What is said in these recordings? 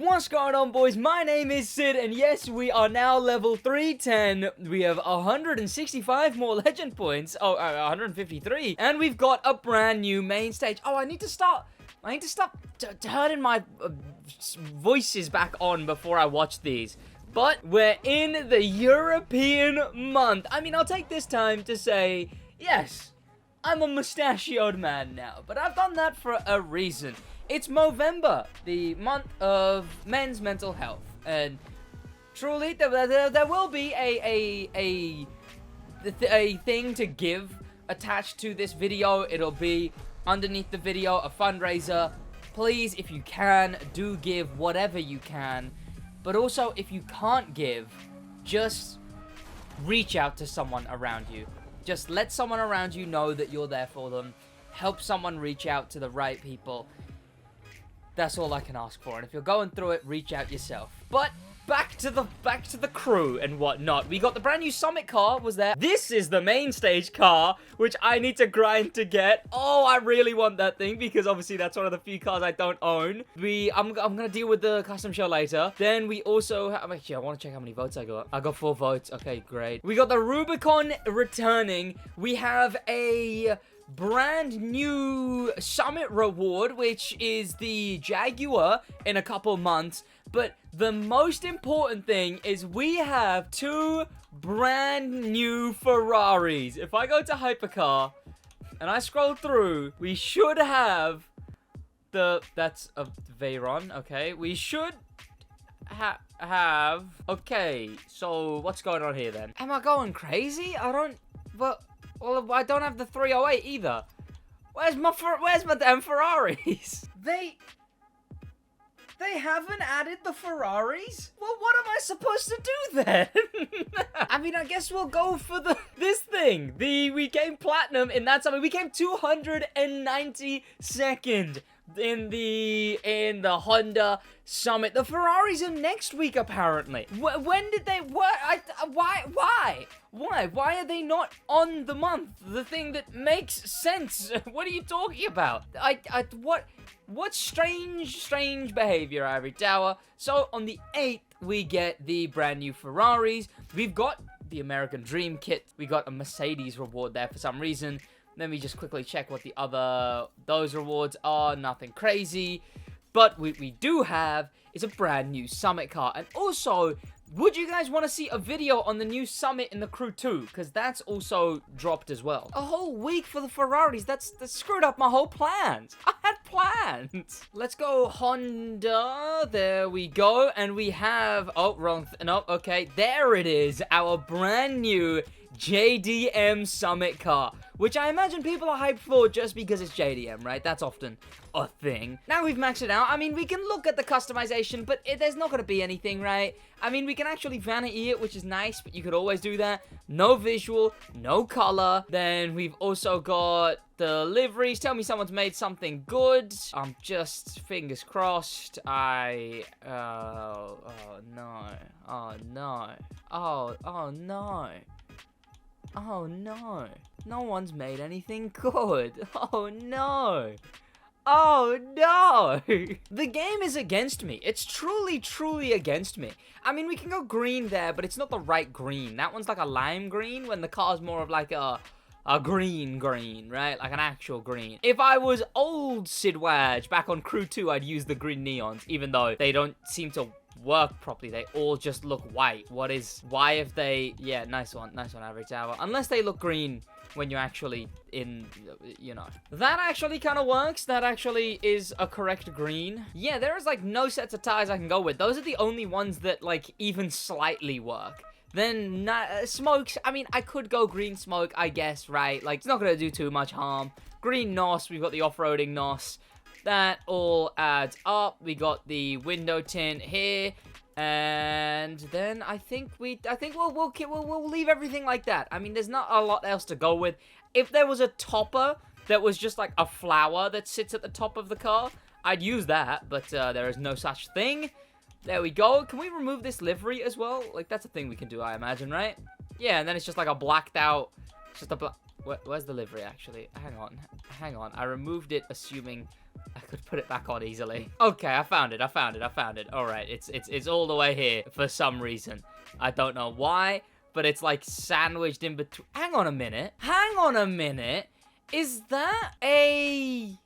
What's going on, boys? My name is Sid, and yes, we are now level 310. We have 165 more legend points. 153. And we've got a brand new main stage. Oh, I need to stop turning my voices back on before I watch these. But we're in the European month. I mean, I'll take this time to say, yes, I'm a mustachioed man now. But I've done that for a reason. It's Movember, the month of men's mental health, and truly, there will be a thing to give attached to this video. It'll be underneath the video, a fundraiser. Please, if you can, do give whatever you can, but also, if you can't give, just reach out to someone around you. Just let someone around you know that you're there for them. Help someone reach out to the right people. That's all I can ask for, and if you're going through it, reach out yourself. But back to the crew and whatnot. We got the brand new Summit car was there. This is the main stage car, which I need to grind to get. Oh, I really want that thing because obviously that's one of the few cars I don't own. I'm gonna deal with the custom show later. Then we also have, actually, I want to check how many votes I got. I got 4 votes. Okay, great. We got the Rubicon returning. We have a brand new Summit reward, which is the Jaguar in a couple months. But the most important thing is we have 2 brand new Ferraris. If I go to Hypercar and I scroll through, we should have that's a Veyron. Okay, we should have, okay, so what's going on here then? Am I going crazy? Well, I don't have the 308 either. Where's my damn Ferraris? They haven't added the Ferraris? Well, what am I supposed to do then? I mean, I guess we'll go for this thing. We came platinum in that summit. We came 292nd in the Honda Summit. The Ferraris are next week, apparently. When did they? Why are they not on the month? The thing that makes sense. What are you talking about? What strange behavior, Ivory Tower. So on the 8th, we get the brand new Ferraris. We've got the American Dream kit. We got a Mercedes reward there for some reason. Let me just quickly check what those rewards are. Nothing crazy. But we do have is a brand new Summit car. And also, would you guys want to see a video on the new Summit in the Crew 2? Because that's also dropped as well. A whole week for the Ferraris. That's screwed up my whole plans. I had plans. Let's go Honda. There we go. And we have, oh, wrong. No, okay. There it is. Our brand new JDM Summit car, which I imagine people are hyped for just because it's JDM, right? That's often a thing. Now we've maxed it out. I mean, we can look at the customization, but there's not going to be anything, right? I mean, we can actually vanity it, which is nice, but you could always do that. No visual, no color. Then we've also got the liveries. Tell me someone's made something good. I'm just, fingers crossed. Oh no. Oh no. Oh no. Oh no. No one's made anything good. Oh no. Oh no. The game is against me. It's truly against me. I mean, we can go green there, but it's not the right green. That one's like a lime green when the car's more of like a green, right? Like an actual green. If I was old SidWaj back on Crew 2, I'd use the green neons, even though they don't seem to work properly. They all just look white. Why if they, yeah, nice one, Average Tower. Unless they look green when you're actually in, you know. That actually kind of works. That actually is a correct green. Yeah, there is like no sets of tires I can go with. Those are the only ones that like even slightly work. Then smokes, I mean, I could go green smoke, I guess, right? Like, it's not gonna do too much harm. Green NOS, we've got the off-roading NOS. That all adds up. We got the window tint here, and then I think we'll leave everything like that. I mean, there's not a lot else to go with. If there was a topper that was just like a flower that sits at the top of the car, I'd use that, but there is no such thing. There we go. Can we remove this livery as well? Like, that's a thing we can do, I imagine, right? Yeah, and then it's just like a blacked out, just a Where's the livery, actually? Hang on. I removed it, assuming I could put it back on easily. Okay, I found it. All right, it's all the way here for some reason. I don't know why, but it's like sandwiched in between. Hang on a minute. Is that a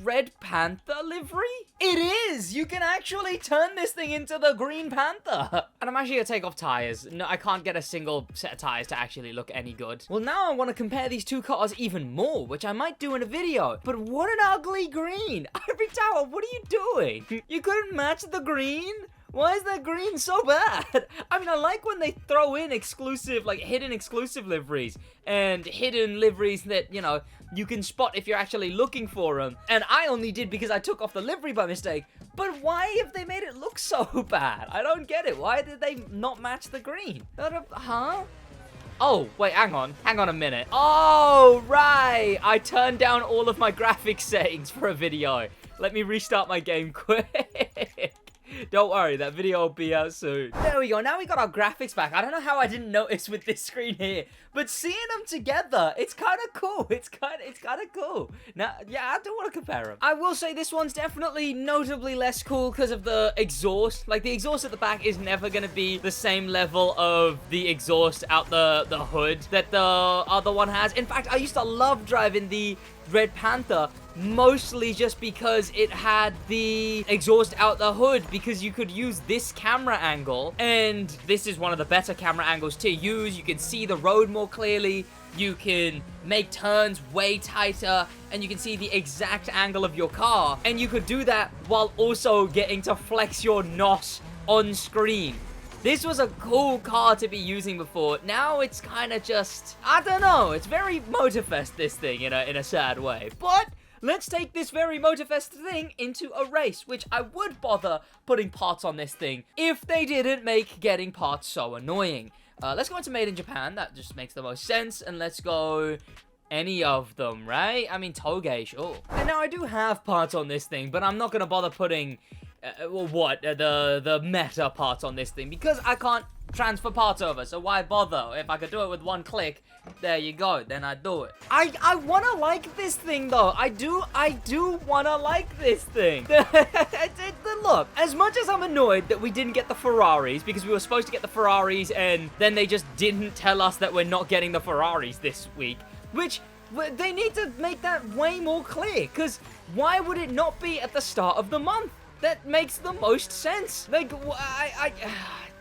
Red Panther livery? It is! You can actually turn this thing into the Green Panther. And I'm actually gonna take off tires. No, I can't get a single set of tires to actually look any good. Well, now I want to compare these two cars even more, which I might do in a video. But what an ugly green. Ivory Tower, what are you doing? You couldn't match the green? Why is that green so bad? I mean, I like when they throw in exclusive, like, hidden exclusive liveries. And hidden liveries that, you know, you can spot if you're actually looking for them. And I only did because I took off the livery by mistake. But why have they made it look so bad? I don't get it. Why did they not match the green? Huh? Oh, wait, hang on a minute. Oh, right. I turned down all of my graphics settings for a video. Let me restart my game quick. Don't worry, that video will be out soon. There we go, now we got our graphics back. I don't know how I didn't notice with this screen here, but seeing them together, it's kind of cool. It's kind of cool. Now, yeah, I do want to compare them. I will say this one's definitely notably less cool because of the exhaust. Like, the exhaust at the back is never going to be the same level of the exhaust out the hood that the other one has. In fact, I used to love driving the Red Panther, mostly just because it had the exhaust out the hood, because you could use this camera angle, and this is one of the better camera angles to use. You can see the road more clearly, you can make turns way tighter, and you can see the exact angle of your car, and you could do that while also getting to flex your nos on screen. This was a cool car to be using before. Now it's kind of just, I don't know. It's very Motorfest, this thing, in a sad way. But let's take this very Motorfest thing into a race, which I would bother putting parts on this thing if they didn't make getting parts so annoying. Let's go into Made in Japan. That just makes the most sense. And let's go any of them, right? I mean, Toge, sure. And now I do have parts on this thing, but I'm not going to bother putting the meta parts on this thing, because I can't transfer parts over, so why bother? If I could do it with one click, there you go, then I do it. I want to like this thing, though. I do want to like this thing. Look, as much as I'm annoyed that we didn't get the Ferraris, because we were supposed to get the Ferraris, and then they just didn't tell us that we're not getting the Ferraris this week, which they need to make that way more clear, because why would it not be at the start of the month? That makes the most sense. Like,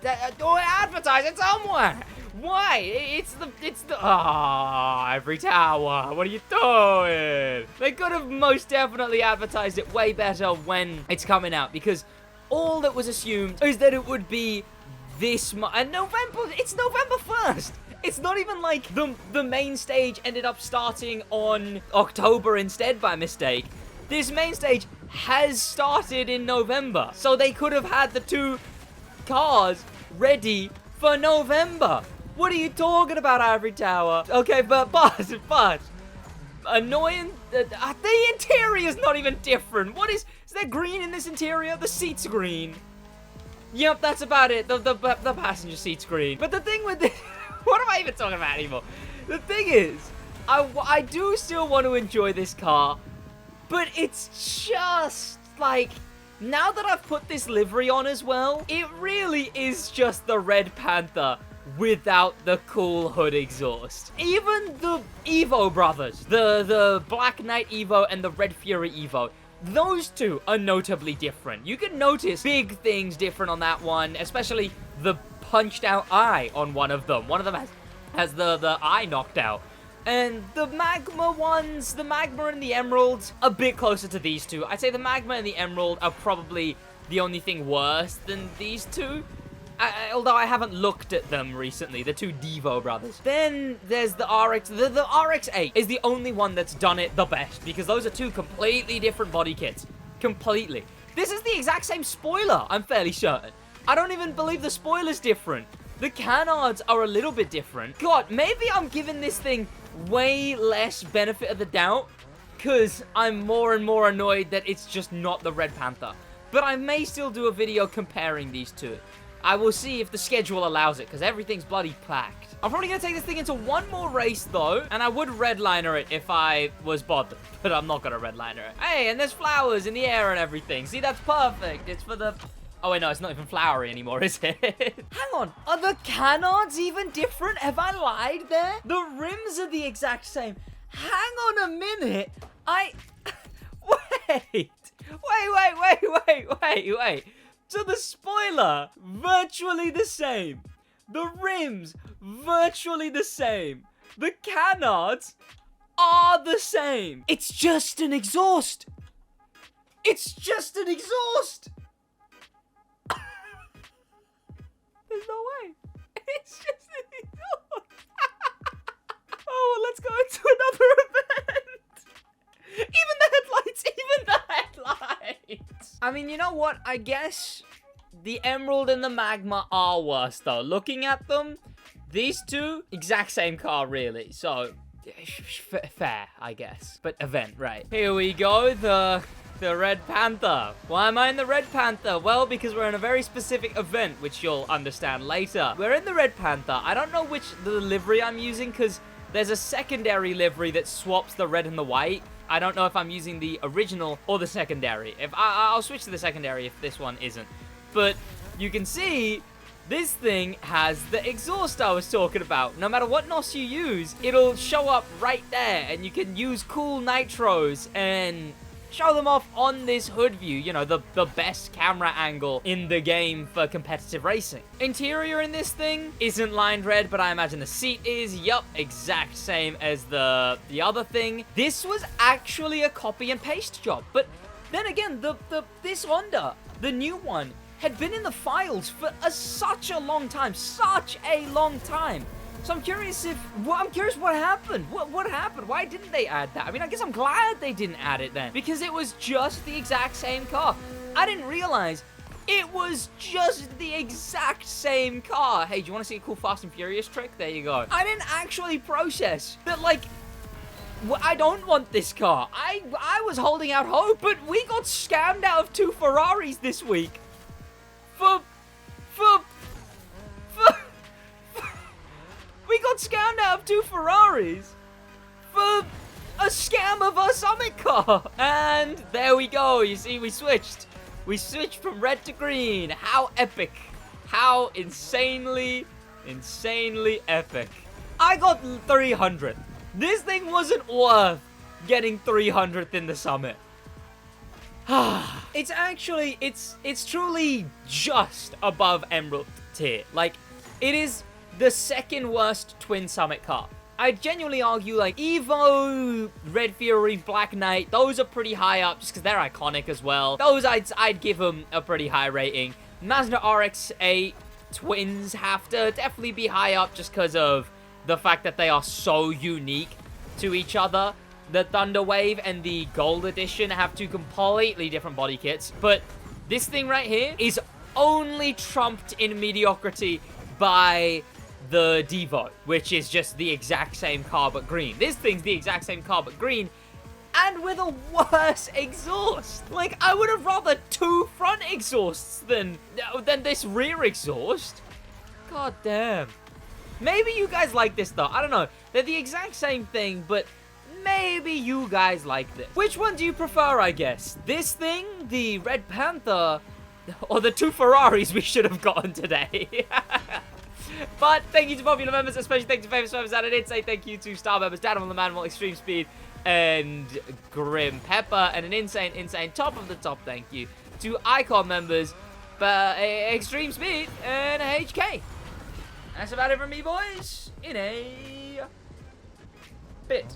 advertise it somewhere. Why? It's the, Ivory Tower. What are you doing? They could have most definitely advertised it way better when it's coming out, because all that was assumed is that it would be this month. And it's November 1st. It's not even like the main stage ended up starting on October instead by mistake. This main stage has started in November, so they could have had the two cars ready for November. What are you talking about, Ivory Tower? Okay, but annoying. The interior is not even different. What is there green in this interior? The seat's green. Yep, that's about it. The passenger seat's green. But the thing with this, what am I even talking about anymore? The thing is, I do still want to enjoy this car. But it's just, like, now that I've put this livery on as well, it really is just the Red Panther without the cool hood exhaust. Even the Evo brothers, the Black Knight Evo and the Red Fury Evo, those two are notably different. You can notice big things different on that one, especially the punched out eye on one of them. One of them has the eye knocked out. And the Magma ones, the Magma and the Emerald, a bit closer to these two. I'd say the Magma and the Emerald are probably the only thing worse than these two. Although I haven't looked at them recently, the two Devo brothers. Then there's the RX. The RX-8 is the only one that's done it the best, because those are two completely different body kits. Completely. This is the exact same spoiler, I'm fairly certain. I don't even believe the spoiler's different. The canards are a little bit different. God, maybe I'm giving this thing way less benefit of the doubt, because I'm more and more annoyed that it's just not the Red Panther. But I may still do a video comparing these two. I will see if the schedule allows it, because everything's bloody packed. I'm probably going to take this thing into one more race, though, and I would redliner it if I was bothered, but I'm not going to redliner it. Hey, and there's flowers in the air and everything. See, that's perfect. It's for the... Oh, wait, no, it's not even flowery anymore, is it? Hang on. Are the canards even different? Have I lied there? The rims are the exact same. Hang on a minute. Wait. So the spoiler, virtually the same. The rims, virtually the same. The canards are the same. It's just an exhaust. It's just an exhaust. There's no way. It's just an exhaust. Oh, well, let's go into another event. Even the headlights. I mean, you know what? I guess the emerald and the magma are worse, though. Looking at them, these two, exact same car, really. So, fair, I guess. But event, right. Here we go, the Red Panther. Why am I in the Red Panther? Well, because we're in a very specific event, which you'll understand later. We're in the Red Panther. I don't know which the livery I'm using, because there's a secondary livery that swaps the red and the white. I don't know if I'm using the original or the secondary. If I'll switch to the secondary if this one isn't. But you can see this thing has the exhaust I was talking about. No matter what NOS you use, it'll show up right there, and you can use cool nitros and show them off on this hood view. You know, the best camera angle in the game for competitive racing. Interior in this thing isn't lined red, but I imagine the seat is. Yup, exact same as the other thing. This was actually a copy and paste job. But then again, this Honda, the new one, had been in the files for such a long time. So I'm curious what happened. What happened? Why didn't they add that? I mean, I guess I'm glad they didn't add it then, because it was just the exact same car. I didn't realize it was just the exact same car. Hey, do you want to see a cool Fast and Furious trick? There you go. I didn't actually process that, like, I don't want this car. I was holding out hope, but we got scammed out of 2 Ferraris this week. We got scammed out of 2 Ferraris for a scam of a Summit car. And there we go. You see, we switched. We switched from red to green. How epic. How insanely epic. I got 300th. This thing wasn't worth getting 300th in the Summit. It's actually, it's truly just above Emerald tier. Like, it is the second worst twin Summit car. I'd genuinely argue, like, Evo, Red Fury, Black Knight, those are pretty high up just because they're iconic as well. Those, I'd give them a pretty high rating. Mazda RX-8 twins have to definitely be high up just because of the fact that they are so unique to each other. The Thunder Wave and the Gold Edition have 2 completely different body kits, but this thing right here is only trumped in mediocrity by the Devo, which is just the exact same car but green. This thing's the exact same car but green, and with a worse exhaust. Like, I would have rather 2 front exhausts than this rear exhaust. God damn. Maybe you guys like this though. I don't know. They're the exact same thing, but maybe you guys like this. Which one do you prefer, I guess? This thing, the Red Panther, or the 2 Ferraris we should have gotten today? But thank you to popular members, especially thank you to famous members, and I did say thank you to star members, Daniel the Man, Extreme Speed, and Grim Pepper, and an insane top of the top thank you to Icon members, Extreme Speed, and HK. That's about it from me, boys, in a bit.